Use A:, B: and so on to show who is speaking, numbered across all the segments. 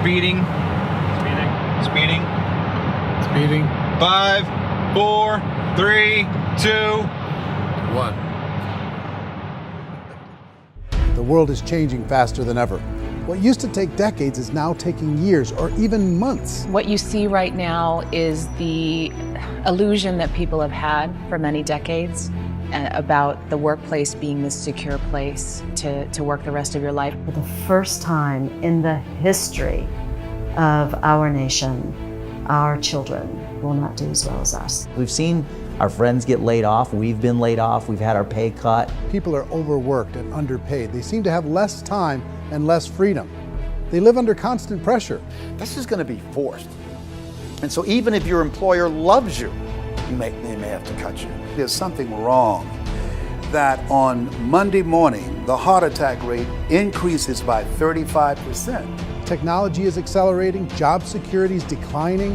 A: Speeding. Speeding.
B: Speeding.
A: 5, 4, 3, 2,
B: 1.
C: The world is changing faster than ever. What used to take decades is now taking years or even months.
D: What you see right now is the illusion that people have had for many decades about the workplace being this secure place to work the rest of your life.
E: For the first time in the history of our nation, our children will not do as well as us.
F: We've seen our friends get laid off, we've been laid off, we've had our pay cut.
C: People are overworked and underpaid. They seem to have less time and less freedom. They live under constant pressure.
G: This is going to be forced. And so even if your employer loves you, they may have to cut you. There's something wrong that on Monday morning, the heart attack rate increases by 35%.
C: Technology is accelerating, job security is declining.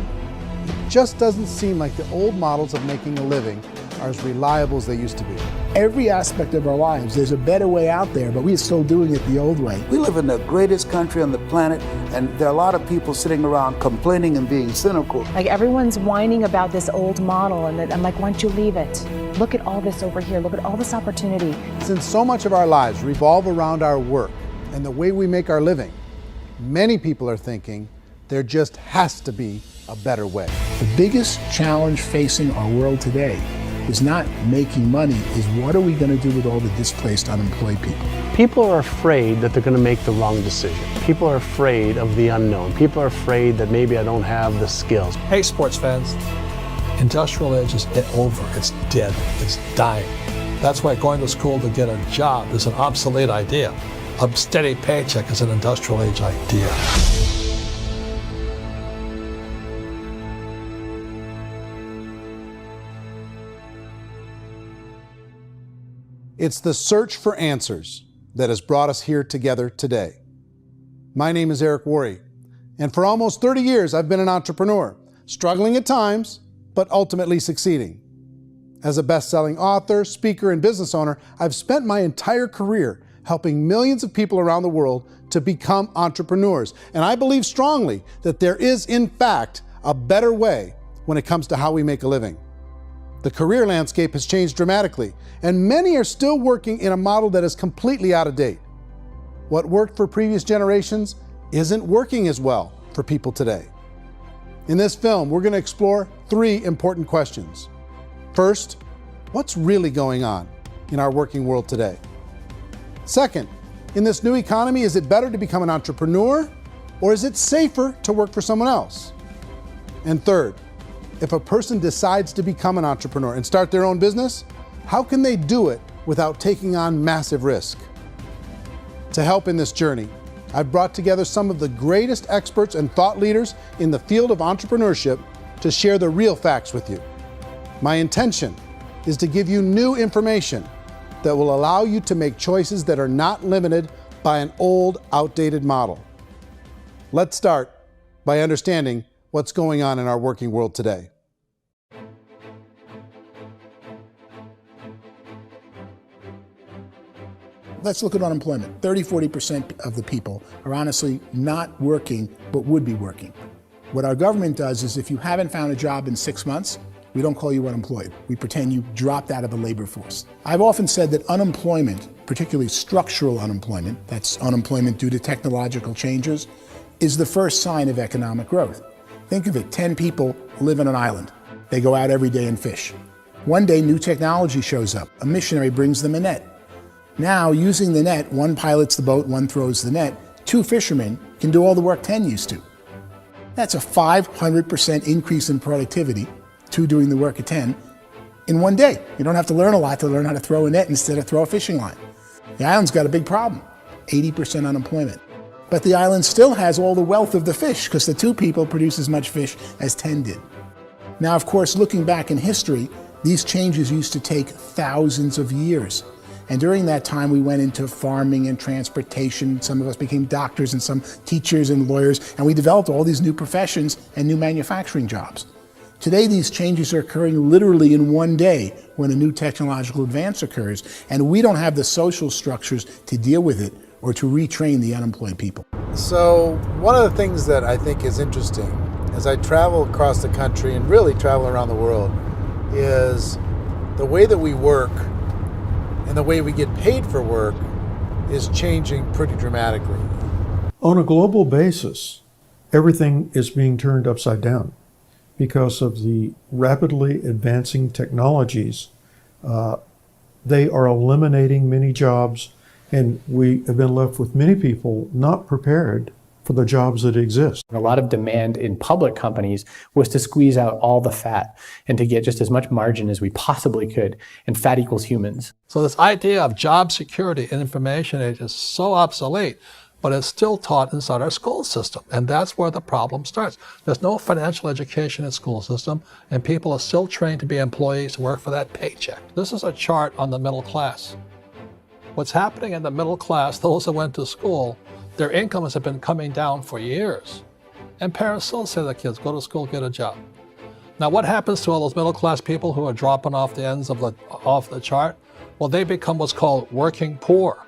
C: It just doesn't seem like the old models of making a living are as reliable as they used to be.
H: Every aspect of our lives, there's a better way out there, but we're still doing it the old way.
G: We live in the greatest country on the planet, and there are a lot of people sitting around complaining and being cynical.
D: Like everyone's whining about this old model, and I'm like, why don't you leave it? Look at all this over here. Look at all this opportunity.
C: Since so much of our lives revolve around our work and the way we make our living, many people are thinking there just has to be a better way.
H: The biggest challenge facing our world today is not making money, is what are we going to do with all the displaced, unemployed people?
I: People are afraid that they're going to make the wrong decision. People are afraid of the unknown. People are afraid that maybe I don't have the skills.
J: Hey, sports fans, industrial age is over. It's dead. It's dying. That's why going to school to get a job is an obsolete idea. A steady paycheck is an industrial age idea.
C: It's the search for answers that has brought us here together today. My name is Eric Worre, and for almost 30 years I've been an entrepreneur, struggling at times, but ultimately succeeding. As a best-selling author, speaker, and business owner, I've spent my entire career helping millions of people around the world to become entrepreneurs. And I believe strongly that there is, in fact, a better way when it comes to how we make a living. The career landscape has changed dramatically, and many are still working in a model that is completely out of date. What worked for previous generations isn't working as well for people today. In this film, we're going to explore 3 important questions. First, what's really going on in our working world today? Second, in this new economy, is it better to become an entrepreneur, or is it safer to work for someone else? And third, if a person decides to become an entrepreneur and start their own business, how can they do it without taking on massive risk? To help in this journey, I've brought together some of the greatest experts and thought leaders in the field of entrepreneurship to share the real facts with you. My intention is to give you new information that will allow you to make choices that are not limited by an old, outdated model. Let's start by understanding what's going on in our working world today.
H: Let's look at unemployment. 30–40% of the people are honestly not working, but would be working. What our government does is if you haven't found a job in 6 months, we don't call you unemployed. We pretend you dropped out of the labor force. I've often said that unemployment, particularly structural unemployment, that's unemployment due to technological changes, is the first sign of economic growth. Think of it, 10 people live on an island. They go out every day and fish. One day, new technology shows up. A missionary brings them a net. Now, using the net, one pilots the boat, one throws the net. 2 fishermen can do all the work 10 used to. That's a 500% increase in productivity, 2 doing the work of 10, in one day. You don't have to learn a lot to learn how to throw a net instead of throw a fishing line. The island's got a big problem, 80% unemployment. But the island still has all the wealth of the fish because the 2 people produce as much fish as 10 did. Now, of course, looking back in history, these changes used to take thousands of years. And during that time, we went into farming and transportation. Some of us became doctors and some teachers and lawyers, and we developed all these new professions and new manufacturing jobs. Today, these changes are occurring literally in one day when a new technological advance occurs, and we don't have the social structures to deal with it or to retrain the unemployed people.
C: So one of the things that I think is interesting as I travel across the country and really travel around the world is the way that we work and the way we get paid for work is changing pretty dramatically.
K: On a global basis, everything is being turned upside down because of the rapidly advancing technologies. They are eliminating many jobs, and we have been left with many people not prepared for the jobs that exist.
L: A lot of demand in public companies was to squeeze out all the fat and to get just as much margin as we possibly could, and fat equals humans.
J: So this idea of job security and information age is so obsolete, but it's still taught inside our school system. And that's where the problem starts. There's no financial education in school system, and people are still trained to be employees to work for that paycheck. This is a chart on the middle class. What's happening in the middle class, those that went to school, their incomes have been coming down for years. And parents still say to their kids, go to school, get a job. Now what happens to all those middle class people who are dropping off the ends of off the chart? Well, they become what's called working poor.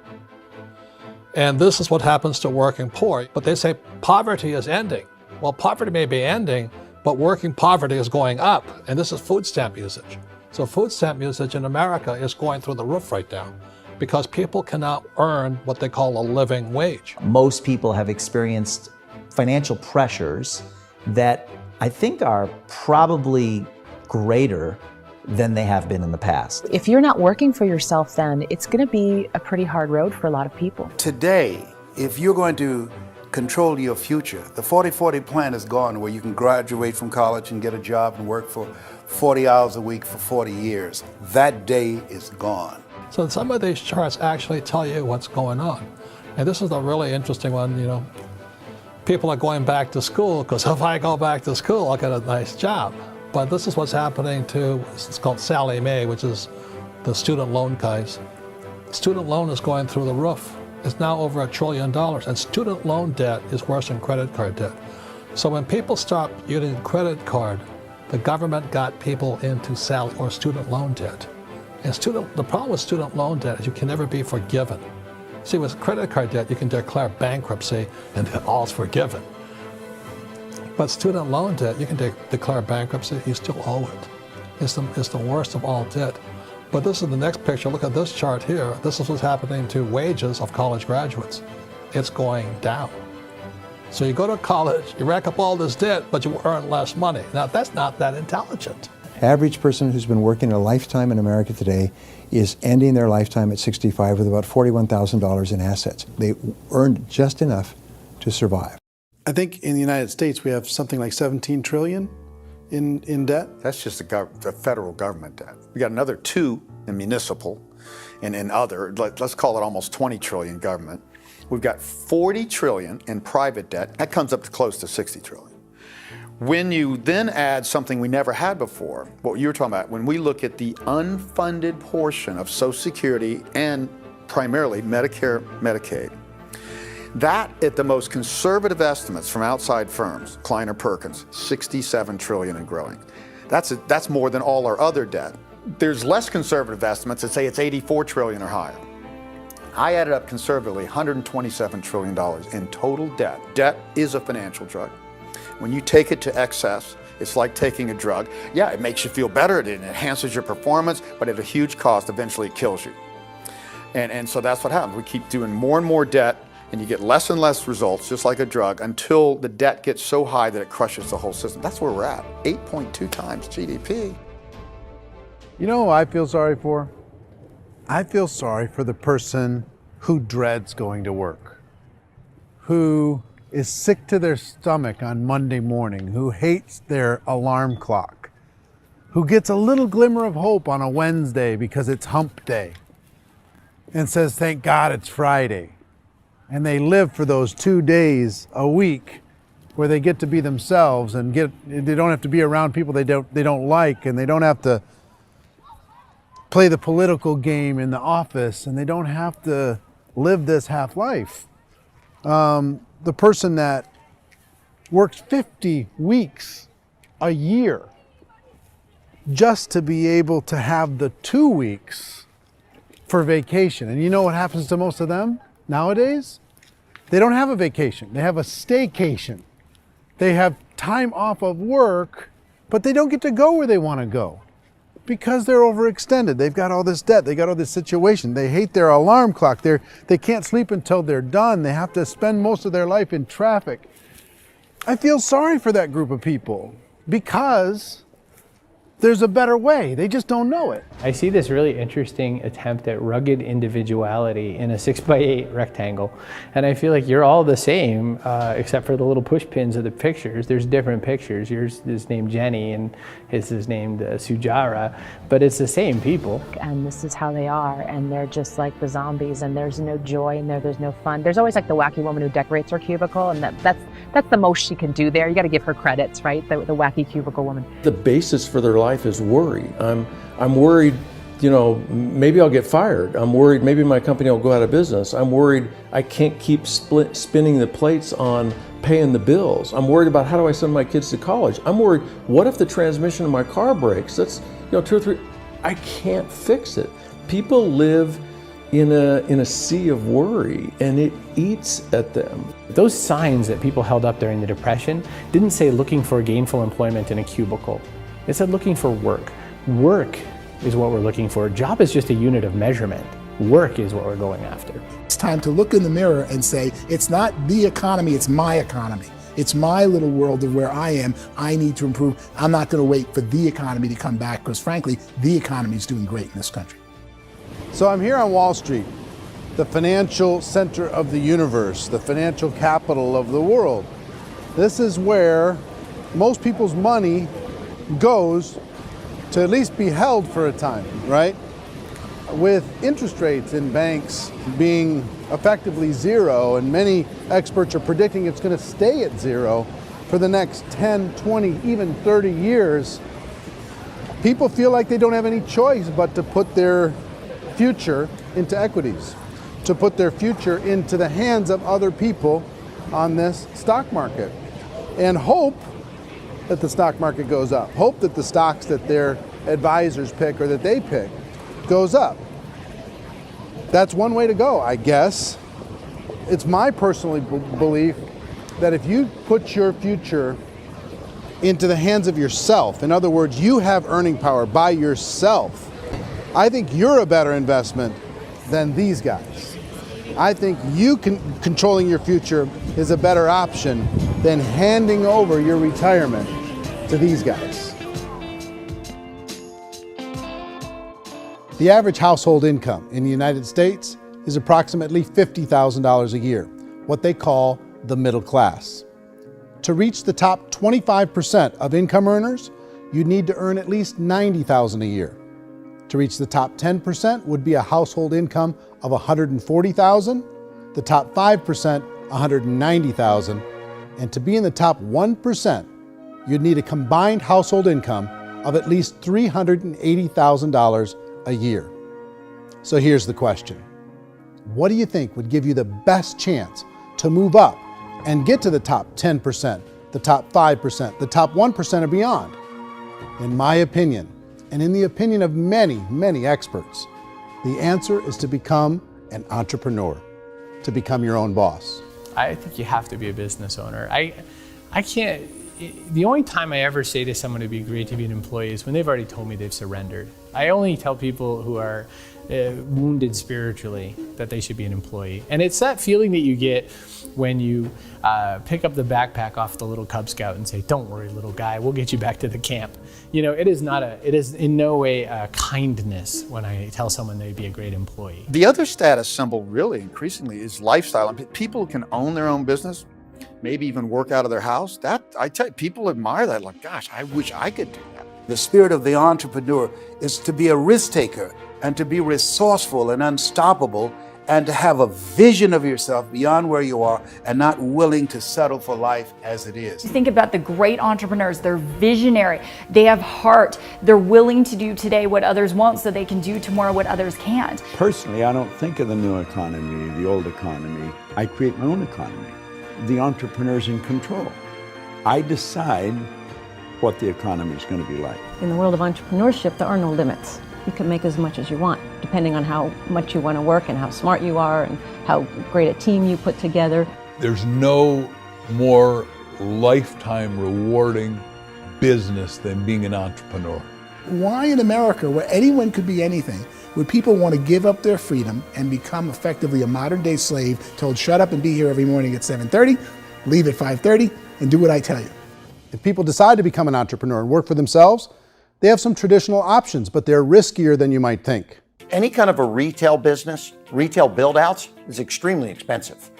J: And this is what happens to working poor. But they say poverty is ending. Well, poverty may be ending, but working poverty is going up. And this is food stamp usage. So food stamp usage in America is going through the roof right now because people cannot earn what they call a living wage.
F: Most people have experienced financial pressures that I think are probably greater than they have been in the past.
D: If you're not working for yourself, then it's going to be a pretty hard road for a lot of people.
G: Today, if you're going to control your future, the 40-40 plan is gone where you can graduate from college and get a job and work for 40 hours a week for 40 years. That day is gone.
J: So some of these charts actually tell you what's going on. And this is a really interesting one, you know. People are going back to school because if I go back to school, I'll get a nice job. But this is what's happening to, it's called Sallie Mae, which is the student loan guys. Student loan is going through the roof. It's now over $1 trillion, and student loan debt is worse than credit card debt. So when people stopped using credit card, the government got people into student loan debt. And the problem with student loan debt is you can never be forgiven. See, with credit card debt, you can declare bankruptcy and all's forgiven. But student loan debt, you can declare bankruptcy, you still owe it. It's the worst of all debt. But this is the next picture. Look at this chart here. This is what's happening to wages of college graduates. It's going down. So you go to college, you rack up all this debt, but you earn less money. Now, that's not that intelligent.
M: Average person who's been working a lifetime in America today is ending their lifetime at 65 with about $41,000 in assets. They earned just enough to survive.
C: I think in the United States we have something like 17 trillion in debt.
G: That's just the federal government debt. We got another 2 in municipal and in other, let's call it almost 20 trillion government. We've got 40 trillion in private debt. That comes up to close to 60 trillion. When you then add something we never had before, what you were talking about, when we look at the unfunded portion of Social Security and primarily Medicare, Medicaid, that at the most conservative estimates from outside firms, Kleiner Perkins, 67 trillion and growing. That's more than all our other debt. There's less conservative estimates that say it's 84 trillion or higher. I added up conservatively $127 trillion in total debt. Debt is a financial drug. When you take it to excess, it's like taking a drug. Yeah, it makes you feel better, it enhances your performance, but at a huge cost, eventually it kills you. And so that's what happens. We keep doing more and more debt, and you get less and less results, just like a drug, until the debt gets so high that it crushes the whole system. That's where we're at, 8.2 times GDP.
C: You know who I feel sorry for? I feel sorry for the person who dreads going to work, who is sick to their stomach on Monday morning, who hates their alarm clock, who gets a little glimmer of hope on a Wednesday because it's hump day and says, thank God it's Friday. And they live for those 2 days a week where they get to be themselves and they don't have to be around people they don't like, and they don't have to play the political game in the office, and they don't have to live this half life. The person that works 50 weeks a year just to be able to have the 2 weeks for vacation. And you know what happens to most of them nowadays? They don't have a vacation. They have a staycation. They have time off of work, but they don't get to go where they want to go because they're overextended. They've got all this debt. They got all this situation. They hate their alarm clock. They can't sleep until they're done. They have to spend most of their life in traffic. I feel sorry for that group of people because there's a better way. They just don't know it.
L: I see this really interesting attempt at rugged individuality in a 6x8 rectangle. And I feel like you're all the same, except for the little push pins of the pictures. There's different pictures. Yours is named Jenny and his is named Sujara, but it's the same people.
D: And this is how they are, and they're just like the zombies, and there's no joy in there, there's no fun. There's always like the wacky woman who decorates her cubicle, and that's the most she can do there. You got to give her credits, right? The wacky cubicle woman.
N: The basis for their life is worry. I'm worried, maybe I'll get fired. I'm worried maybe my company will go out of business. I'm worried I can't keep spinning the plates on paying the bills. I'm worried about how do I send my kids to college. I'm worried, what if the transmission of my car breaks? That's 2 or 3, I can't fix it. People live in a sea of worry, and it eats at them.
L: Those signs that people held up during the Depression didn't say looking for gainful employment in a cubicle. It said looking for work. Work is what we're looking for. Job is just a unit of measurement. Work is what we're going after.
H: It's time to look in the mirror and say, it's not the economy, it's my economy. It's my little world of where I am. I need to improve. I'm not going to wait for the economy to come back because frankly, the economy is doing great in this country.
C: So I'm here on Wall Street, the financial center of the universe, the financial capital of the world. This is where most people's money goes to at least be held for a time, right? With interest rates in banks being effectively zero, and many experts are predicting it's going to stay at zero for the next 10, 20, even 30 years, people feel like they don't have any choice but to put their future into equities, to put their future into the hands of other people on this stock market, and hope that the stock market goes up, hope that the stocks that their advisors pick or that they pick goes up. That's one way to go, I guess. It's my personal belief that if you put your future into the hands of yourself, in other words, you have earning power by yourself, I think you're a better investment than these guys. I think you controlling your future is a better option than handing over your retirement to these guys. The average household income in the United States is approximately $50,000 a year, what they call the middle class. To reach the top 25% of income earners, you'd need to earn at least $90,000 a year. To reach the top 10% would be a household income of $140,000, the top 5%, $190,000, and to be in the top 1%, you'd need a combined household income of at least $380,000 a year. So here's the question. What do you think would give you the best chance to move up and get to the top 10%, the top 5%, the top 1% or beyond? In my opinion, and in the opinion of many, many experts, the answer is to become an entrepreneur, to become your own boss.
L: I think you have to be a business owner. I can't, the only time I ever say to someone it'd be great to be an employee is when they've already told me they've surrendered. I only tell people who are wounded spiritually that they should be an employee. And it's that feeling that you get when you pick up the backpack off the little Cub Scout and say, "Don't worry, little guy, we'll get you back to the camp." It is in no way a kindness when I tell someone they'd be a great employee.
G: The other status symbol really increasingly is lifestyle. And people can own their own business, maybe even work out of their house. That, I tell you, people admire that, like, gosh, I wish I could do that. The spirit of the entrepreneur is to be a risk taker and to be resourceful and unstoppable and to have a vision of yourself beyond where you are and not willing to settle for life as it is.
O: Think about the great entrepreneurs. They're visionary. They have heart. They're willing to do today what others won't so they can do tomorrow what others can't.
P: Personally, I don't think of the new economy, the old economy. I create my own economy. The entrepreneur's in control. I decide what the economy is going to be like.
Q: In the world of entrepreneurship, there are no limits. You can make as much as you want, depending on how much you want to work and how smart you are and how great a team you put together.
R: There's no more lifetime rewarding business than being an entrepreneur.
H: Why in America, where anyone could be anything, would people want to give up their freedom and become effectively a modern-day slave, told shut up and be here every morning at 7:30, leave at 5:30, and do what I tell you?
C: If people decide to become an entrepreneur and work for themselves, they have some traditional options, but they're riskier than you might think.
S: Any kind of a retail business, retail build-outs, is extremely expensive.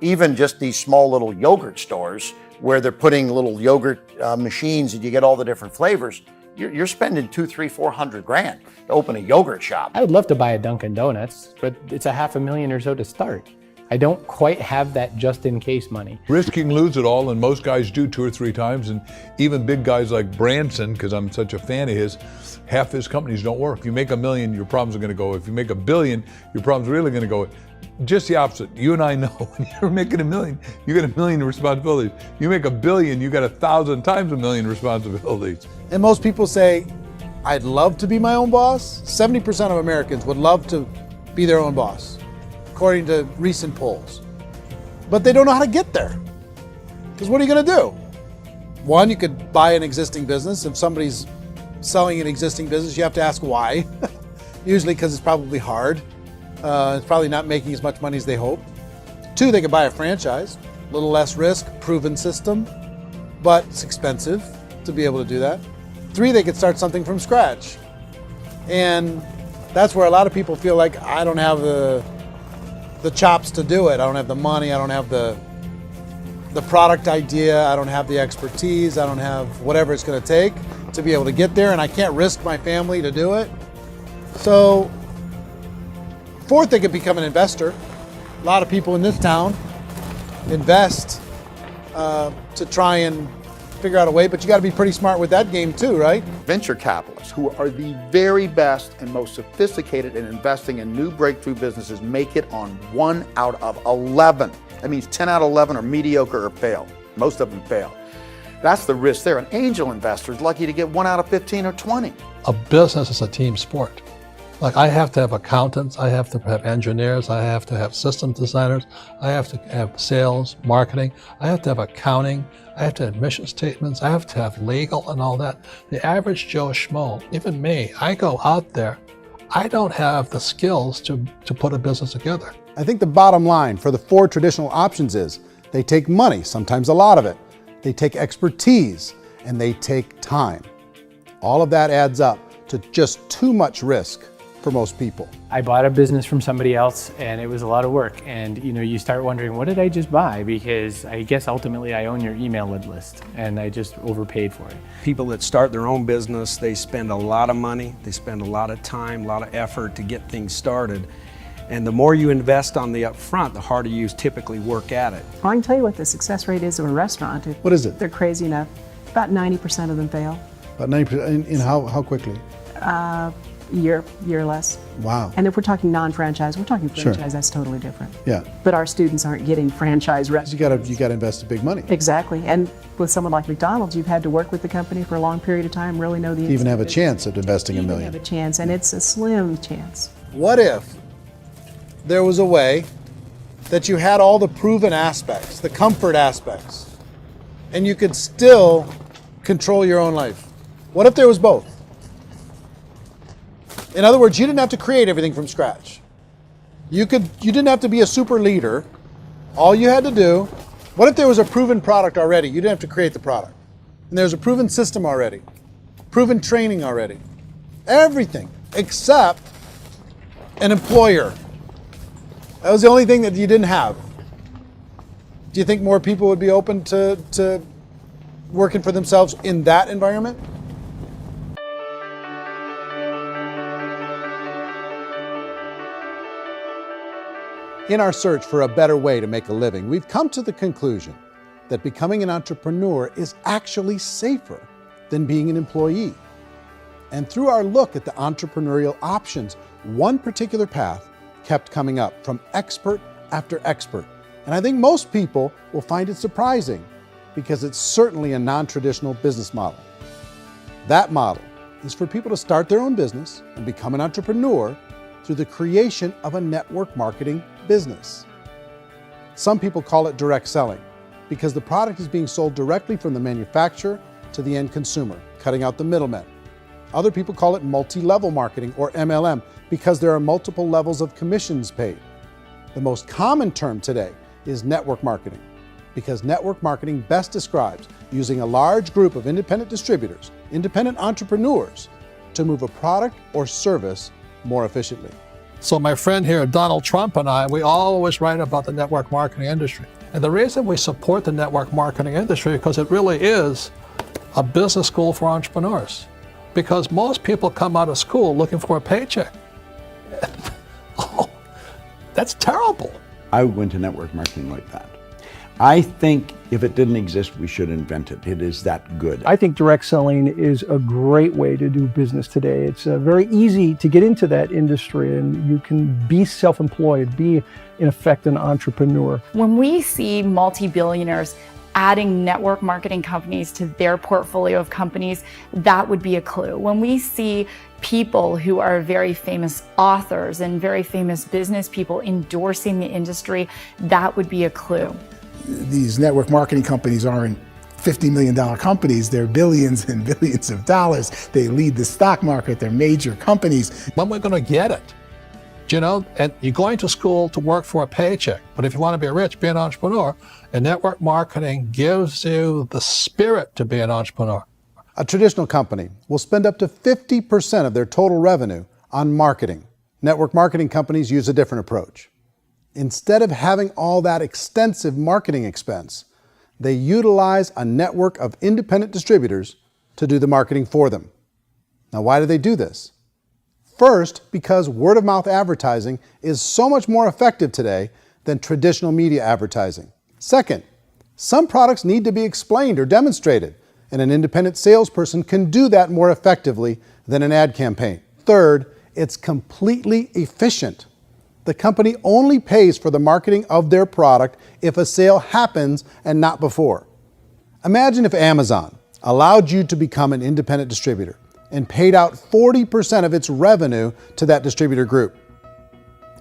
S: Even just these small little yogurt stores where they're putting little yogurt machines and you get all the different flavors, you're spending $200,000, $300,000, $400,000 to open a yogurt shop.
L: I would love to buy a Dunkin' Donuts, but it's a $500,000 or so to start. I don't quite have that just in case money.
R: Risking lose it all, and most guys do 2 or 3 times, and even big guys like Branson, because I'm such a fan of his, half his companies don't work. If you make $1 million, your problems are gonna go. If you make $1 billion, your problem's really gonna go. Just the opposite. You and I know when you're making $1 million, you get $1 million responsibilities. You make $1 billion, you got 1,000 times $1 million responsibilities.
C: And most people say, I'd love to be my own boss. 70% of Americans would love to be their own boss, according to recent polls. But they don't know how to get there. Because what are you gonna do? One, you could buy an existing business. If somebody's selling an existing business, you have to ask why. Usually because it's probably hard. It's probably not making as much money as they hope. 2, they could buy a franchise, a little less risk, proven system, but it's expensive to be able to do that. 3, they could start something from scratch. And that's where a lot of people feel like, I don't have the chops to do it. I don't have the money, I don't have the product idea, I don't have the expertise, I don't have whatever it's gonna take to be able to get there, and I can't risk my family to do it. So, 4th, they could become an investor. A lot of people in this town invest to try and figure out a way, but you gotta be pretty smart with that game too, right?
G: Venture capitalists, who are the very best and most sophisticated in investing in new breakthrough businesses, make it on 1 out of 11. That means 10 out of 11 are mediocre or fail. Most of them fail. That's the risk there. An angel investor is lucky to get 1 out of 15 or 20.
J: A business is a team sport. Like, I have to have accountants, I have to have engineers, I have to have system designers, I have to have sales, marketing, I have to have accounting, I have to have mission statements, I have to have legal and all that. The average Joe Schmo, even me, I go out there, I don't have the skills to put a business together.
C: I think the bottom line for the 4 traditional options is they take money, sometimes a lot of it. They take expertise, and they take time. All of that adds up to just too much risk for most people.
L: I bought a business from somebody else and it was a lot of work. And you start wondering, what did I just buy? Because I guess ultimately I own your email list and I just overpaid for it.
T: People that start their own business, they spend a lot of money, they spend a lot of time, a lot of effort to get things started. And the more you invest on the upfront, the harder you typically work at it.
Q: I can tell you what the success rate is of a restaurant.
C: What is it?
Q: They're crazy enough. About 90% of them fail.
C: About 90%, in how quickly?
Q: Year less.
C: Wow.
Q: And if we're talking non-franchise, we're talking franchise,
C: Sure.
Q: That's totally different.
C: Yeah.
Q: But our students aren't getting franchise restaurants.
C: You gotta invest big money.
Q: Exactly. And with someone like McDonald's, you've had to work with the company for a long period of time, really know the
C: To even have a
Q: business.
C: chance at investing $1 million.
Q: Have a chance, and it's a slim chance.
C: What if there was a way that you had all the proven aspects, the comfort aspects, and you could still control your own life? What if there was both? In other words, you didn't have to create everything from scratch. You didn't have to be a super leader. All you had to do, what if there was a proven product already? You didn't have to create the product. And there's a proven system already, proven training already. Everything except an employer. That was the only thing that you didn't have. Do you think more people would be open to working for themselves in that environment? In our search for a better way to make a living, we've come to the conclusion that becoming an entrepreneur is actually safer than being an employee. And through our look at the entrepreneurial options, one particular path kept coming up from expert after expert. And I think most people will find it surprising because it's certainly a non-traditional business model. That model is for people to start their own business and become an entrepreneur through the creation of a network marketing business. Some people call it direct selling because the product is being sold directly from the manufacturer to the end consumer, cutting out the middlemen. Other people call it multi-level marketing, or MLM, because there are multiple levels of commissions paid. The most common term today is network marketing, because network marketing best describes using a large group of independent distributors, independent entrepreneurs, to move a product or service more efficiently.
J: So my friend here, Donald Trump, and I, we always write about the network marketing industry. And the reason we support the network marketing industry is because it really is a business school for entrepreneurs. Because most people come out of school looking for a paycheck. Oh, that's terrible.
P: I would go into network marketing like that. I think if it didn't exist, we should invent it. It is that good.
U: I think direct selling is a great way to do business today. It's very easy to get into that industry, and you can be self-employed, be in effect an entrepreneur.
O: When we see multi-billionaires adding network marketing companies to their portfolio of companies, that would be a clue. When we see people who are very famous authors and very famous business people endorsing the industry, that would be a clue.
H: These network marketing companies aren't $50 million companies, they're billions and billions of dollars. They lead the stock market, they're major companies.
J: When we're going to get it? You know, and you're going to school to work for a paycheck, but if you want to be rich, be an entrepreneur, and network marketing gives you the spirit to be an entrepreneur.
C: A traditional company will spend up to 50% of their total revenue on marketing. Network marketing companies use a different approach. Instead of having all that extensive marketing expense, they utilize a network of independent distributors to do the marketing for them. Now, why do they do this? First, because word-of-mouth advertising is so much more effective today than traditional media advertising. Second, some products need to be explained or demonstrated, and an independent salesperson can do that more effectively than an ad campaign. Third, it's completely efficient. The company only pays for the marketing of their product if a sale happens and not before. Imagine if Amazon allowed you to become an independent distributor and paid out 40% of its revenue to that distributor group.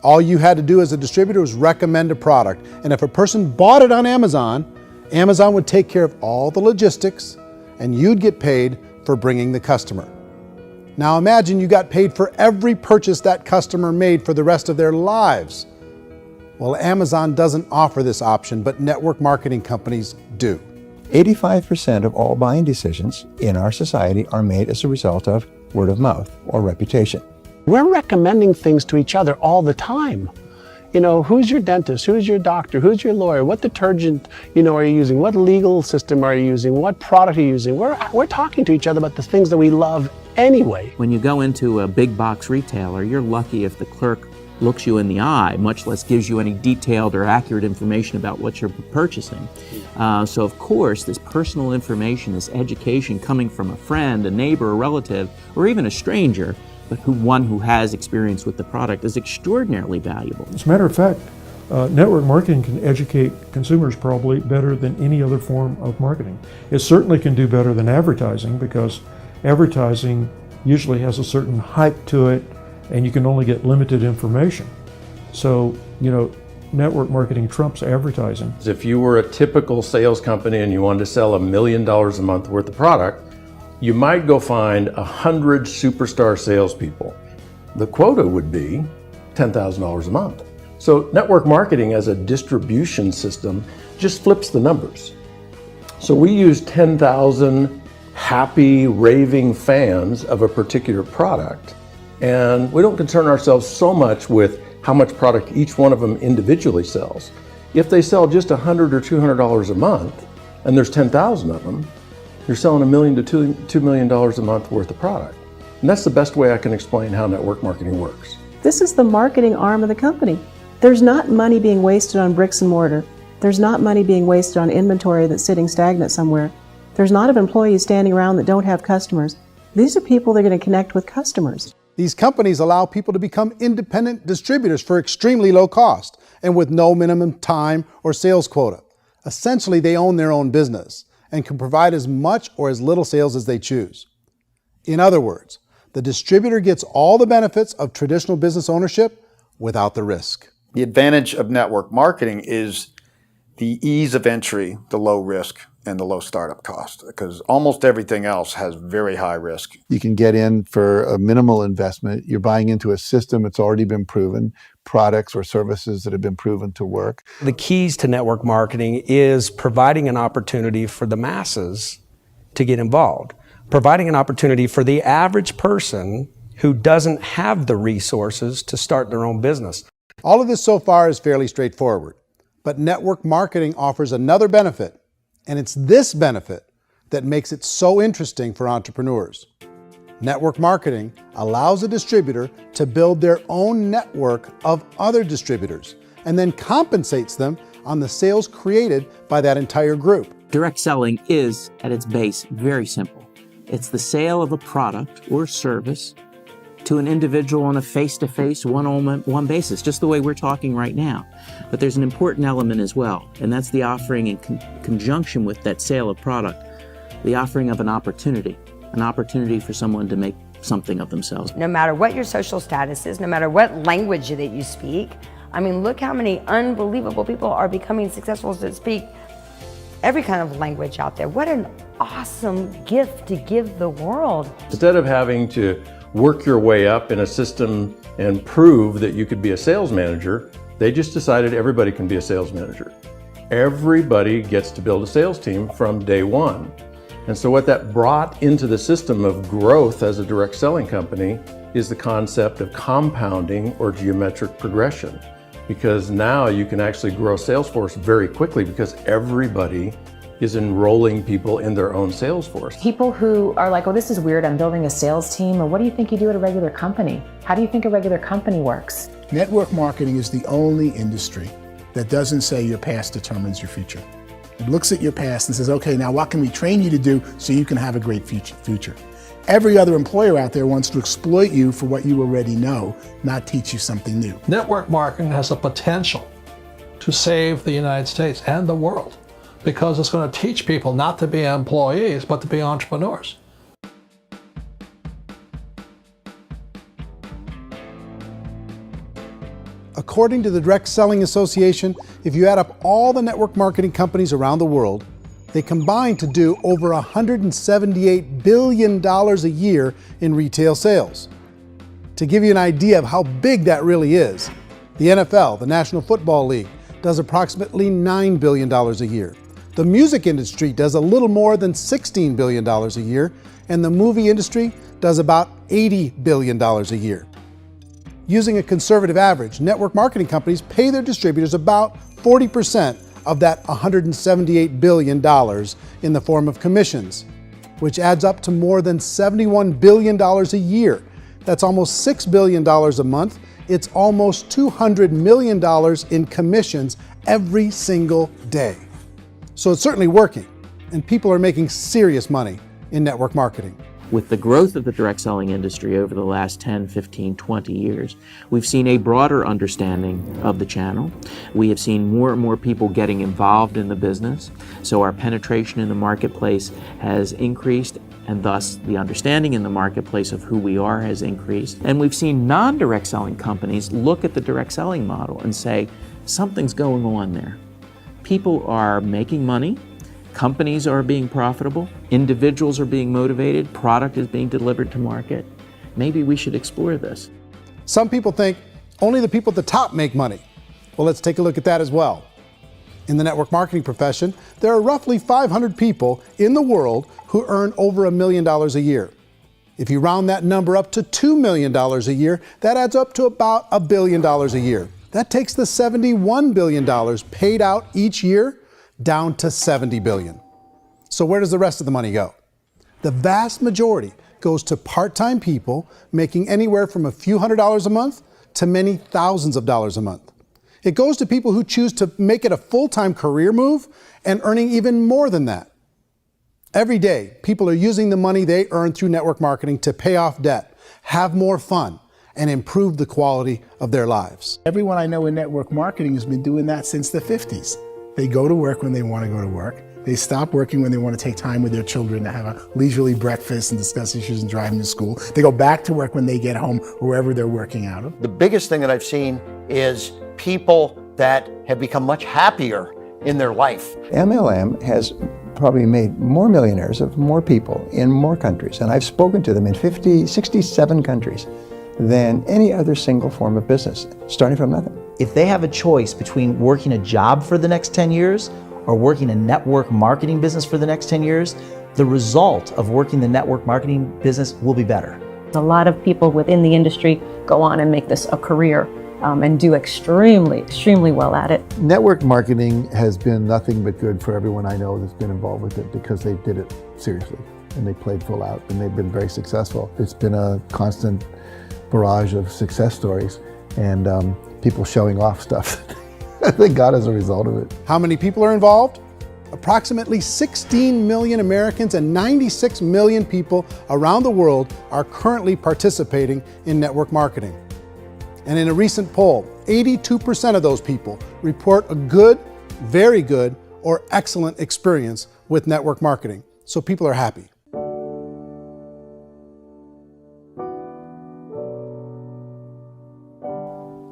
C: All you had to do as a distributor was recommend a product, and if a person bought it on Amazon, Amazon would take care of all the logistics, and you'd get paid for bringing the customer. Now imagine you got paid for every purchase that customer made for the rest of their lives. Well, Amazon doesn't offer this option, but network marketing companies do.
M: 85% of all buying decisions in our society are made as a result of word of mouth or reputation.
I: We're recommending things to each other all the time. You know, who's your dentist? Who's your doctor? Who's your lawyer? What detergent, are you using? What legal system are you using? What product are you using? We're talking to each other about the things that we love anyway.
V: When you go into a big box retailer, you're lucky if the clerk looks you in the eye, much less gives you any detailed or accurate information about what you're purchasing. So of course, this personal information, this education coming from a friend, a neighbor, a relative, or even a stranger, but one who has experience with the product is extraordinarily valuable.
K: As a matter of fact, network marketing can educate consumers probably better than any other form of marketing. It certainly can do better than advertising, because advertising usually has a certain hype to it, and you can only get limited information. So, network marketing trumps advertising.
N: If you were a typical sales company and you wanted to sell $1 million a month worth of product, you might go find 100 superstar salespeople. The quota would be $10,000 a month. So network marketing as a distribution system just flips the numbers. So we use 10,000 happy, raving fans of a particular product, and we don't concern ourselves so much with how much product each one of them individually sells. If they sell just $100 or $200 a month, and there's 10,000 of them, you're selling $1 million to $2 million a month worth of product. And that's the best way I can explain how network marketing works.
Q: This is the marketing arm of the company. There's not money being wasted on bricks and mortar. There's not money being wasted on inventory that's sitting stagnant somewhere. There's not of employees standing around that don't have customers. These are people that are going to connect with customers.
C: These companies allow people to become independent distributors for extremely low cost and with no minimum time or sales quota. Essentially, they own their own business and can provide as much or as little sales as they choose. In other words, the distributor gets all the benefits of traditional business ownership without the risk.
W: The advantage of network marketing is
G: the ease of entry, the low risk, and the low startup cost, because almost everything else has very high risk.
M: You can get in for a minimal investment. You're buying into a system that's already been proven, products or services that have been proven to work.
T: The keys to network marketing is providing an opportunity for the masses to get involved, providing an opportunity for the average person who doesn't have the resources to start their own business.
C: All of this so far is fairly straightforward, but network marketing offers another benefit, and it's this benefit that makes it so interesting for entrepreneurs. Network marketing allows a distributor to build their own network of other distributors and then compensates them on the sales created by that entire group.
V: Direct selling is, at its base, very simple. It's the sale of a product or service to an individual on a face-to-face, one-on-one basis, just the way we're talking right now. But there's an important element as well, and that's the offering in conjunction with that sale of product, the offering of an opportunity for someone to make something of themselves.
A: No matter what your social status is, no matter what language that you speak, I mean, look how many unbelievable people are becoming successful that speak every kind of language out there. What an awesome gift to give the world.
N: Instead of having to work your way up in a system and prove that you could be a sales manager, they just decided everybody can be a sales manager. Everybody gets to build a sales team from day one. And so what that brought into the system of growth as a direct selling company is the concept of compounding or geometric progression. Because now you can actually grow sales force very quickly because everybody is enrolling people in their own sales force.
D: People who are like, oh, this is weird, I'm building a sales team, or what do you think you do at a regular company? How do you think a regular company works?
H: Network marketing is the only industry that doesn't say your past determines your future. It looks at your past and says, okay, now what can we train you to do so you can have a great future? Every other employer out there wants to exploit you for what you already know, not teach you something new.
J: Network marketing has the potential to save the United States and the world because it's going to teach people not to be employees, but to be entrepreneurs.
C: According to the Direct Selling Association, if you add up all the network marketing companies around the world, they combine to do over $178 billion a year in retail sales. To give you an idea of how big that really is, the NFL, the National Football League, does approximately $9 billion a year. The music industry does a little more than $16 billion a year, and the movie industry does about $80 billion a year. Using a conservative average, network marketing companies pay their distributors about 40% of that $178 billion in the form of commissions, which adds up to more than $71 billion a year. That's almost $6 billion a month. It's almost $200 million in commissions every single day. So it's certainly working, and people are making serious money in network marketing.
V: With the growth of the direct selling industry over the last 10, 15, 20 years, we've seen a broader understanding of the channel. We have seen more and more people getting involved in the business. So our penetration in the marketplace has increased, and thus the understanding in the marketplace of who we are has increased. And we've seen non-direct selling companies look at the direct selling model and say, something's going on there. People are making money. Companies are being profitable, individuals are being motivated, product is being delivered to market. Maybe we should explore this.
C: Some people think only the people at the top make money. Well, let's take a look at that as well. In the network marketing profession, there are roughly 500 people in the world who earn over $1 million a year. If you round that number up to $2 million a year, that adds up to about $1 billion a year. That takes the $71 billion paid out each year down to $70 billion. So where does the rest of the money go? The vast majority goes to part-time people making anywhere from a few $100s a month to many thousands of dollars a month. It goes to people who choose to make it a full-time career move and earning even more than that. Every day, people are using the money they earn through network marketing to pay off debt, have more fun, and improve the quality of their lives.
H: Everyone I know in network marketing has been doing that since the 50s. They go to work when they want to go to work. They stop working when they want to take time with their children to have a leisurely breakfast and discuss issues and drive them to school. They go back to work when they get home, wherever they're working out of.
S: The biggest thing that I've seen is people that have become much happier in their life.
M: MLM has probably made more millionaires of more people in more countries, and I've spoken to them in 67 countries, than any other single form of business, starting from nothing.
F: If they have a choice between working a job for the next 10 years or working a network marketing business for the next 10 years, the result of working the network marketing business will be better.
Q: A lot of people within the industry go on and make this a career and do extremely well at it.
B: Network marketing has been nothing but good for everyone I know that's been involved with it because they did it seriously and they played full out and they've been very successful. It's been a constant barrage of success stories and people showing off stuff that they got as a result of it.
C: How many people are involved? Approximately 16 million Americans and 96 million people around the world are currently participating in network marketing. And in a recent poll, 82% of those people report a good, very good, or excellent experience with network marketing. So people are happy.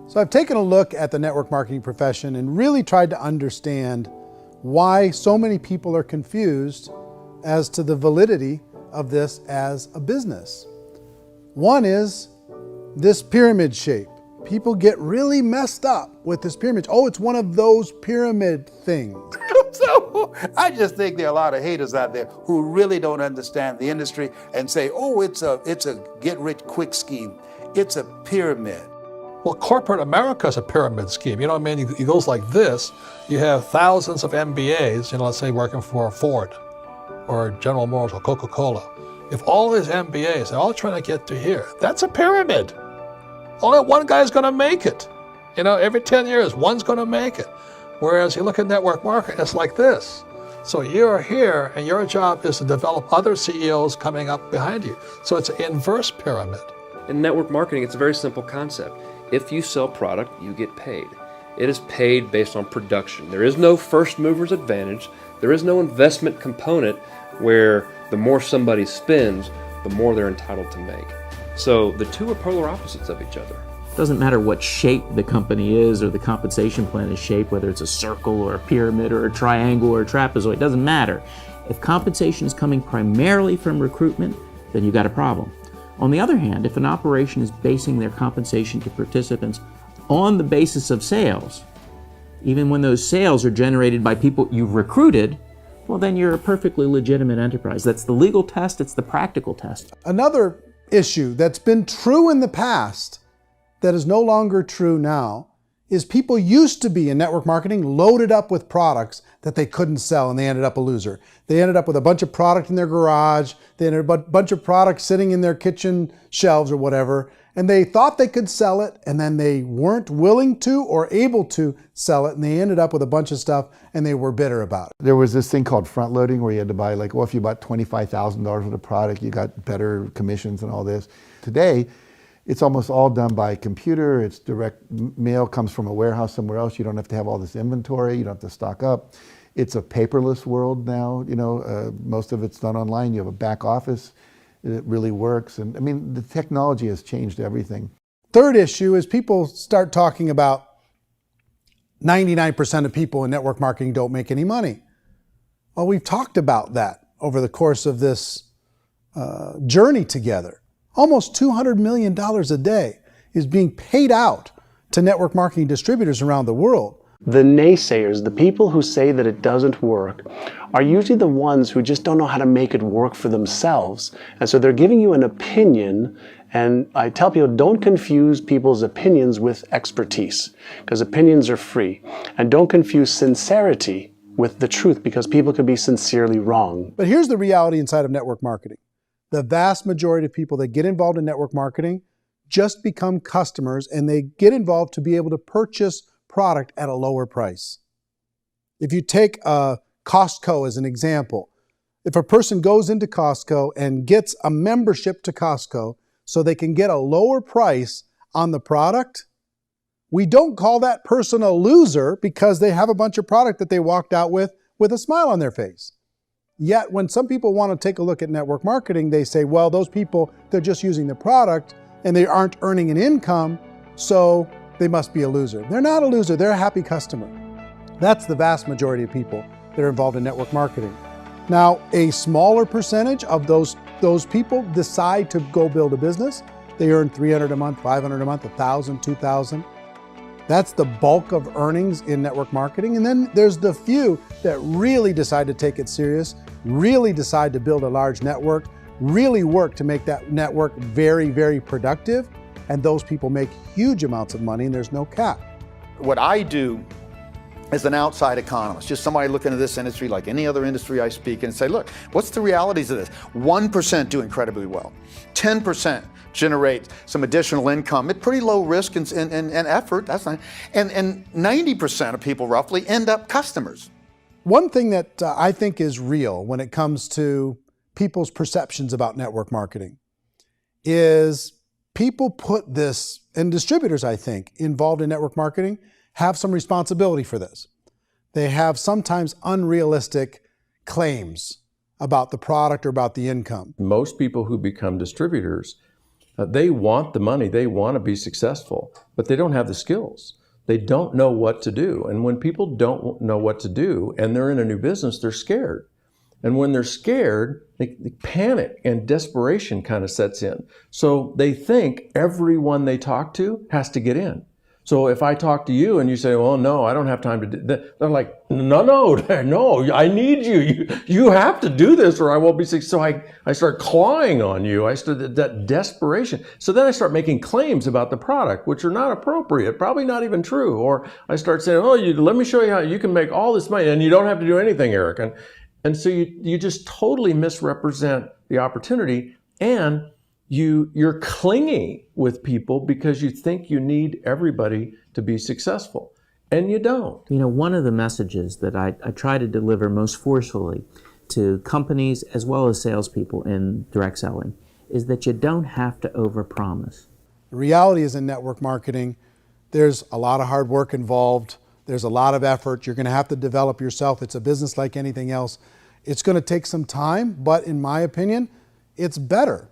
C: So I've taken a look at the network marketing profession and really tried to understand why so many people are confused as to the validity of this as a business. One is this pyramid shape. People get really messed up with this pyramid. Oh, it's one of those pyramid things.
G: So I just think there are a lot of haters out there who really don't understand the industry and say, oh, it's a get-rich-quick scheme. It's a pyramid.
J: Well, corporate America is a pyramid scheme. You know what I mean? It goes like this. You have thousands of MBAs, let's say working for Ford or General Motors or Coca-Cola. If all these MBAs, they're all trying to get to here, that's a pyramid. Only one guy's going to make it. Every 10 years, one's going to make it. Whereas you look at network marketing, it's like this. So you're here, and your job is to develop other CEOs coming up behind you. So it's an inverse pyramid.
E: In network marketing, it's a very simple concept. If you sell product, you get paid. It is paid based on production. There is no first mover's advantage. There is no investment component where the more somebody spends, the more they're entitled to make. So the two are polar opposites of each other.
V: It doesn't matter what shape the company is or the compensation plan is shaped, whether it's a circle or a pyramid or a triangle or a trapezoid, it doesn't matter. If compensation is coming primarily from recruitment, then you've got a problem. On the other hand, if an operation is basing their compensation to participants on the basis of sales, even when those sales are generated by people you've recruited, well, then you're a perfectly legitimate enterprise. That's the legal test, it's the practical test.
C: Another issue that's been true in the past that is no longer true now is people used to be in network marketing loaded up with products that they couldn't sell and they ended up a loser. They ended up with a bunch of product in their garage, they ended up with a bunch of products sitting in their kitchen shelves or whatever, and they thought they could sell it and then they weren't willing to or able to sell it and they ended up with a bunch of stuff and they were bitter about it.
B: There was this thing called front loading where you had to buy if you bought $25,000 worth of product, you got better commissions and all this. Today, it's almost all done by computer. It's direct mail, comes from a warehouse somewhere else. You don't have to have all this inventory. You don't have to stock up. It's a paperless world now. Most of it's done online. You have a back office. It really works. And I mean, the technology has changed everything.
C: Third issue is people start talking about 99% of people in network marketing don't make any money. Well, we've talked about that over the course of this journey together. Almost $200 million a day is being paid out to network marketing distributors around the world.
I: The naysayers, the people who say that it doesn't work, are usually the ones who just don't know how to make it work for themselves. And so they're giving you an opinion, and I tell people, don't confuse people's opinions with expertise, because opinions are free. And don't confuse sincerity with the truth, because people can be sincerely wrong.
C: But here's the reality inside of network marketing. The vast majority of people that get involved in network marketing just become customers and they get involved to be able to purchase product at a lower price. If you take Costco as an example, if a person goes into Costco and gets a membership to Costco so they can get a lower price on the product, we don't call that person a loser because they have a bunch of product that they walked out with a smile on their face. Yet when some people want to take a look at network marketing, they say, well, those people, they're just using the product and they aren't earning an income, so they must be a loser. They're not a loser, they're a happy customer. That's the vast majority of people that are involved in network marketing. Now, a smaller percentage of those people decide to go build a business. They earn $300 a month, $500 a month, $1,000, $2,000. That's the bulk of earnings in network marketing. And then there's the few that really decide to take it serious, really decide to build a large network, really work to make that network very, very productive. And those people make huge amounts of money and there's no cap.
G: What I do as an outside economist, just somebody looking at this industry like any other industry I speak and say, look, what's the realities of this? 1% do incredibly well. 10% generate some additional income at pretty low risk and effort. That's not, and 90% of people roughly end up customers.
C: One thing that I think is real when it comes to people's perceptions about network marketing is people put this, and distributors, I think, involved in network marketing have some responsibility for this. They have sometimes unrealistic claims about the product or about the income.
N: Most people who become distributors, they want the money, they want to be successful, but they don't have the skills. They don't know what to do. And when people don't know what to do and they're in a new business, they're scared. And when they're scared, they panic and desperation kind of sets in. So they think everyone they talk to has to get in. So if I talk to you and you say, well, no, I don't have time to do that, they're like, no, I need you. You have to do this or I won't be successful. So I start clawing on you. I start that desperation. So then I start making claims about the product, which are not appropriate, probably not even true. Or I start saying, oh, let me show you how you can make all this money and you don't have to do anything, Eric. And so you just totally misrepresent the opportunity, and you're clingy with people because you think you need everybody to be successful, and you don't.
V: You know, one of the messages that I try to deliver most forcefully to companies as well as salespeople in direct selling is that you don't have to overpromise.
C: The reality is in network marketing, there's a lot of hard work involved. There's a lot of effort. You're going to have to develop yourself. It's a business like anything else. It's going to take some time, but in my opinion, it's better.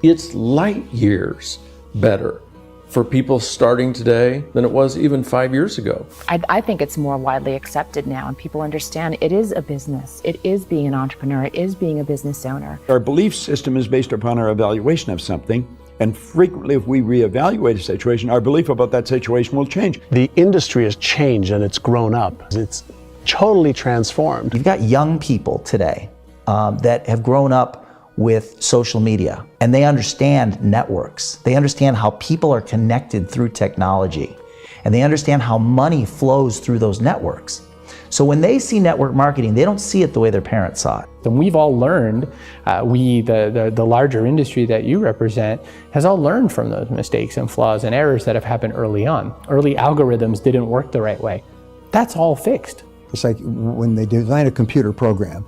N: It's light years better for people starting today than it was even 5 years ago.
D: I think it's more widely accepted now, and people understand it is a business. It is being an entrepreneur. It is being a business owner.
P: Our belief system is based upon our evaluation of something. And frequently, if we reevaluate a situation, our belief about that situation will change.
I: The industry has changed and it's grown up. It's totally transformed.
F: You've got young people today that have grown up with social media, and they understand networks. They understand how people are connected through technology, and they understand how money flows through those networks. So when they see network marketing, they don't see it the way their parents saw it.
L: And we've all learned, the larger industry that you represent, has all learned from those mistakes and flaws and errors that have happened early on. Early algorithms didn't work the right way. That's all fixed.
M: It's like when they design a computer program,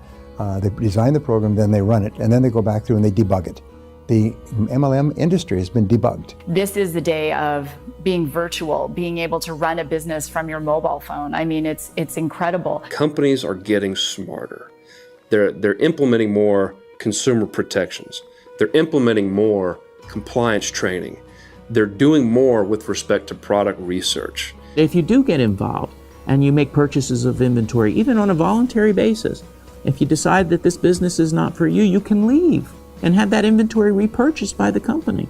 M: they design the program, then they run it, and then they go back through and they debug it. The MLM industry has been debugged.
O: This is the day of being virtual, being able to run a business from your mobile phone. I mean, it's incredible.
E: Companies are getting smarter. They're implementing more consumer protections. They're implementing more compliance training. They're doing more with respect to product research.
V: If you do get involved and you make purchases of inventory, even on a voluntary basis, if you decide that this business is not for you, you can leave and have that inventory repurchased by the company.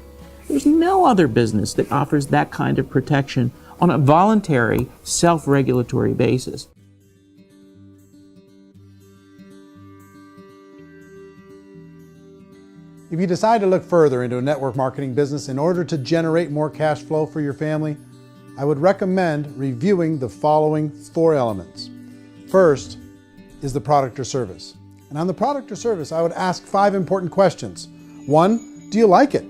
V: There's no other business that offers that kind of protection on a voluntary, self-regulatory basis.
C: If you decide to look further into a network marketing business in order to generate more cash flow for your family, I would recommend reviewing the following 4 elements. First is the product or service. And on the product or service, I would ask 5 important questions. 1, do you like it?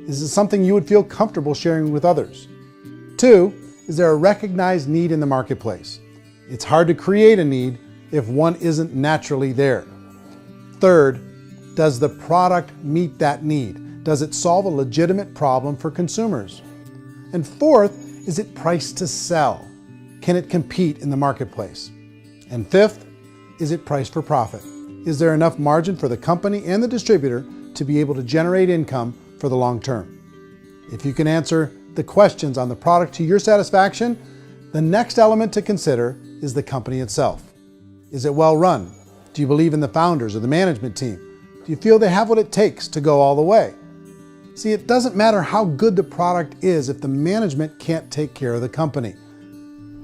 C: Is it something you would feel comfortable sharing with others? 2, is there a recognized need in the marketplace? It's hard to create a need if one isn't naturally there. 3rd, does the product meet that need? Does it solve a legitimate problem for consumers? And 4th, is it priced to sell? Can it compete in the marketplace? And 5th, is it priced for profit? Is there enough margin for the company and the distributor to be able to generate income for the long term? If you can answer the questions on the product to your satisfaction, the next element to consider is the company itself. Is it well run? Do you believe in the founders or the management team? Do you feel they have what it takes to go all the way? See, it doesn't matter how good the product is if the management can't take care of the company.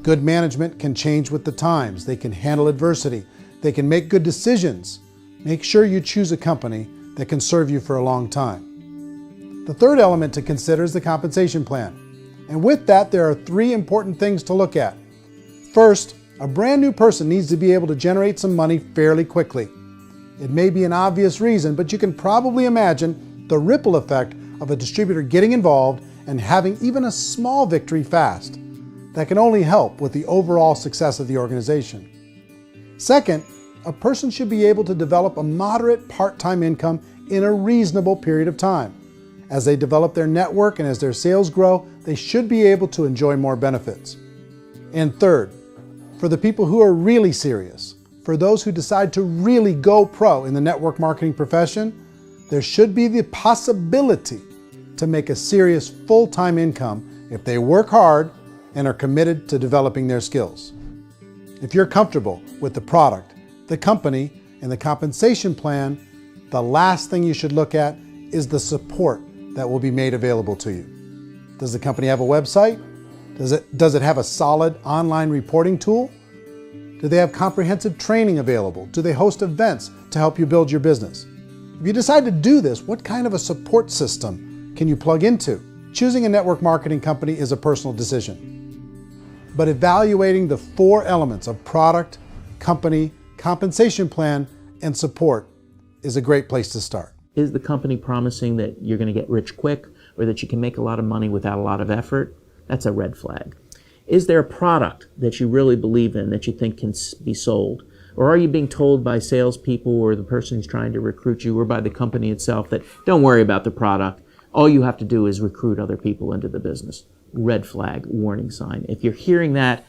C: Good management can change with the times. They can handle adversity. They can make good decisions. Make sure you choose a company that can serve you for a long time. The third element to consider is the compensation plan. And with that, there are 3 important things to look at. First, a brand new person needs to be able to generate some money fairly quickly. It may be an obvious reason, but you can probably imagine the ripple effect of a distributor getting involved and having even a small victory fast. That can only help with the overall success of the organization. Second, a person should be able to develop a moderate part-time income in a reasonable period of time. As they develop their network and as their sales grow, they should be able to enjoy more benefits. And third, for the people who are really serious, for those who decide to really go pro in the network marketing profession, there should be the possibility to make a serious full-time income if they work hard and are committed to developing their skills. If you're comfortable with the product, the company, and the compensation plan, the last thing you should look at is the support that will be made available to you. Does the company have a website? Does it have a solid online reporting tool? Do they have comprehensive training available? Do they host events to help you build your business? If you decide to do this, what kind of a support system can you plug into? Choosing a network marketing company is a personal decision. But evaluating the 4 elements of product, company, compensation plan, and support is a great place to start.
V: Is the company promising that you're going to get rich quick or that you can make a lot of money without a lot of effort? That's a red flag. Is there a product that you really believe in that you think can be sold? Or are you being told by salespeople or the person who's trying to recruit you or by the company itself that don't worry about the product, all you have to do is recruit other people into the business? Red flag, warning sign. If you're hearing that,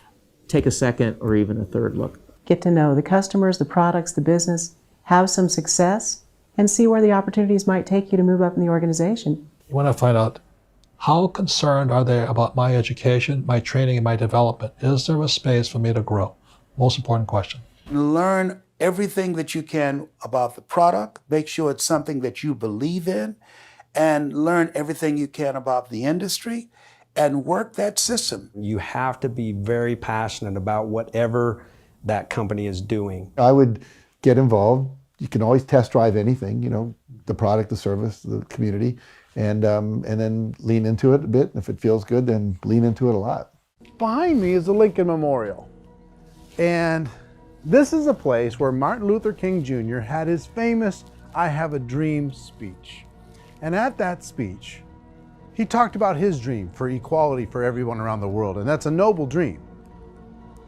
V: take a second or even a third look.
Q: Get to know the customers, the products, the business, have some success, and see where the opportunities might take you to move up in the organization.
J: You want to find out how concerned are they about my education, my training, and my development? Is there a space for me to grow? Most important question.
G: Learn everything that you can about the product. Make sure it's something that you believe in, and learn everything you can about the industry and work that system.
T: You have to be very passionate about whatever that company is doing.
B: I would get involved. You can always test drive anything, the product, the service, the community, and then lean into it a bit. If it feels good, then lean into it a lot.
C: Behind me is the Lincoln Memorial. And this is a place where Martin Luther King Jr. had his famous "I Have a Dream" speech. And at that speech, he talked about his dream for equality for everyone around the world, and that's a noble dream.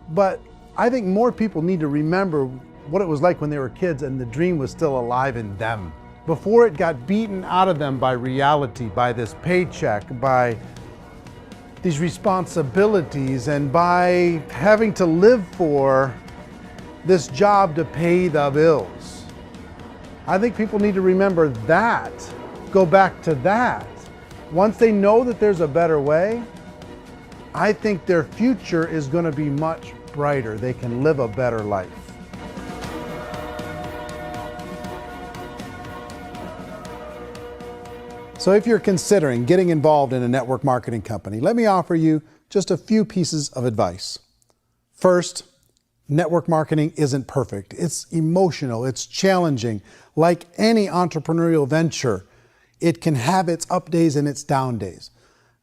C: But I think more people need to remember what it was like when they were kids and the dream was still alive in them. Before it got beaten out of them by reality, by this paycheck, by these responsibilities, and by having to live for this job to pay the bills. I think people need to remember that, go back to that. Once they know that there's a better way, I think their future is going to be much brighter. They can live a better life. So if you're considering getting involved in a network marketing company, let me offer you just a few pieces of advice. First, network marketing isn't perfect. It's emotional, it's challenging. Like any entrepreneurial venture, it can have its up days and its down days.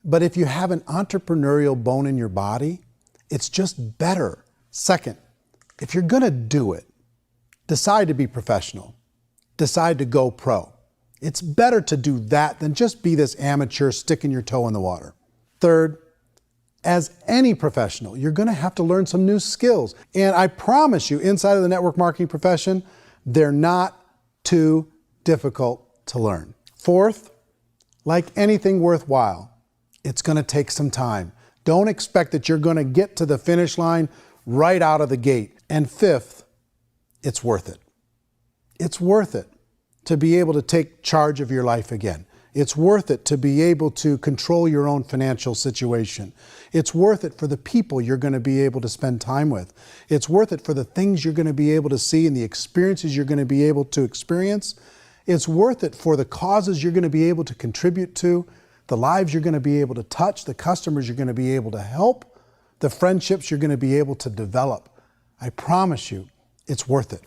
C: But if you have an entrepreneurial bone in your body, it's just better. Second, if you're gonna do it, decide to be professional. Decide to go pro. It's better to do that than just be this amateur sticking your toe in the water. Third, as any professional, you're gonna have to learn some new skills. And I promise you, inside of the network marketing profession, they're not too difficult to learn. Fourth, like anything worthwhile, it's gonna take some time. Don't expect that you're gonna get to the finish line right out of the gate. And fifth, it's worth it. It's worth it to be able to take charge of your life again. It's worth it to be able to control your own financial situation. It's worth it for the people you're going to be able to spend time with. It's worth it for the things you're going to be able to see and the experiences you're going to be able to experience. It's worth it for the causes you're going to be able to contribute to, the lives you're going to be able to touch, the customers you're going to be able to help, the friendships you're going to be able to develop. I promise you, it's worth it.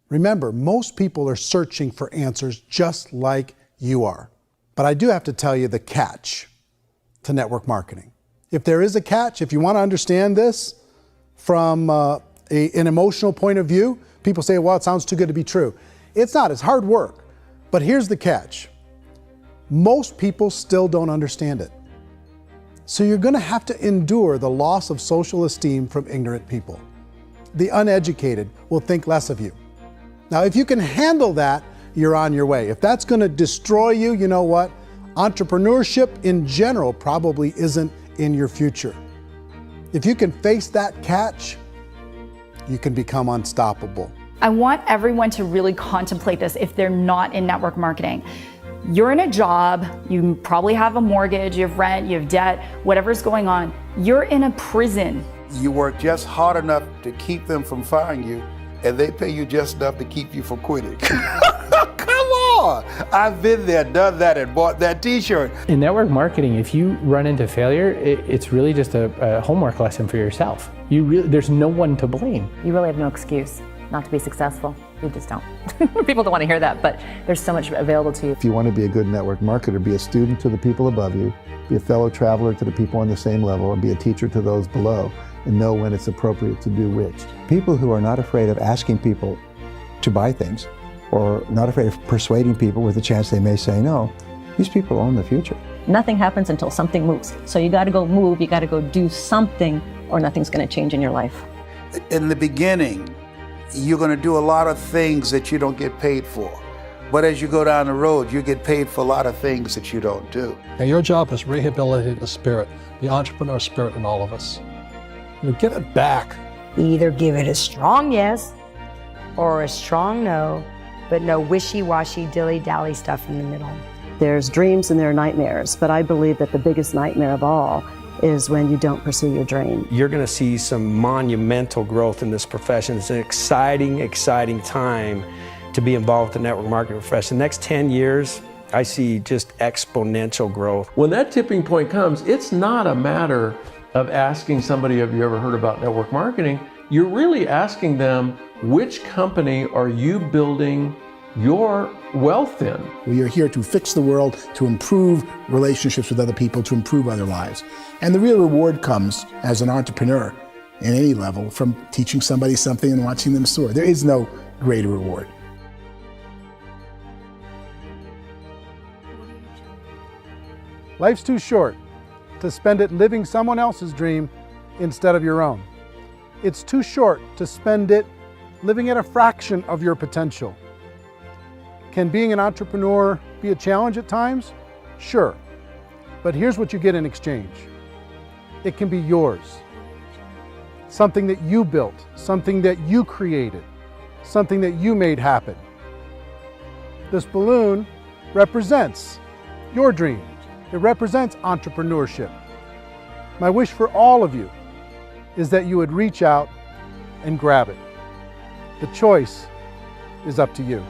C: Remember, most people are searching for answers just like you are. But I do have to tell you the catch to network marketing. If there is a catch, if you want to understand this from an emotional point of view, people say, well, it sounds too good to be true. It's not, it's hard work. But here's the catch. Most people still don't understand it. So you're going to have to endure the loss of social esteem from ignorant people. The uneducated will think less of you. Now, if you can handle that, you're on your way. If that's going to destroy you, you know what? Entrepreneurship in general probably isn't in your future. If you can face that catch, you can become unstoppable.
O: I want everyone to really contemplate this if they're not in network marketing. You're in a job, you probably have a mortgage, you have rent, you have debt, whatever's going on. You're in a prison.
G: You work just hard enough to keep them from firing you, and they pay you just enough to keep you from quitting. Come on! I've been there, done that, and bought that t-shirt.
L: In network marketing, if you run into failure, it's really just a homework lesson for yourself. There's no one to blame.
D: You really have no excuse not to be successful. You just don't. People don't want to hear that, but there's so much available to you.
B: If you want to be a good network marketer, be a student to the people above you, be a fellow traveler to the people on the same level, and be a teacher to those below, and know when it's appropriate to do which.
M: People who are not afraid of asking people to buy things, or not afraid of persuading people with a chance they may say no, these people own the future.
Q: Nothing happens until something moves. So you got to go move, you got to go do something, or nothing's going to change in your life.
G: In the beginning, you're going to do a lot of things that you don't get paid for. But as you go down the road, you get paid for a lot of things that you don't do.
J: And your job is rehabilitate the spirit, the entrepreneur spirit in all of us. Get it back.
A: Either give it a strong yes or a strong no, but no wishy-washy, dilly-dally stuff in the middle.
Q: There's dreams and there are nightmares, but I believe that the biggest nightmare of all is when you don't pursue your dream.
T: You're going to see some monumental growth in this profession. It's an exciting, exciting time to be involved with the network marketing profession. The next 10 years, I see just exponential growth.
N: When that tipping point comes, it's not a matter of asking somebody, have you ever heard about network marketing? You're really asking them, which company are you building your wealth in?
H: We are here to fix the world, to improve relationships with other people, to improve other lives. And the real reward comes as an entrepreneur in any level from teaching somebody something and watching them soar. There is no greater reward.
C: Life's too short to spend it living someone else's dream instead of your own. It's too short to spend it living at a fraction of your potential. Can being an entrepreneur be a challenge at times? Sure. But here's what you get in exchange. It can be yours. Something that you built, something that you created, something that you made happen. This balloon represents your dream. It represents entrepreneurship. My wish for all of you is that you would reach out and grab it. The choice is up to you.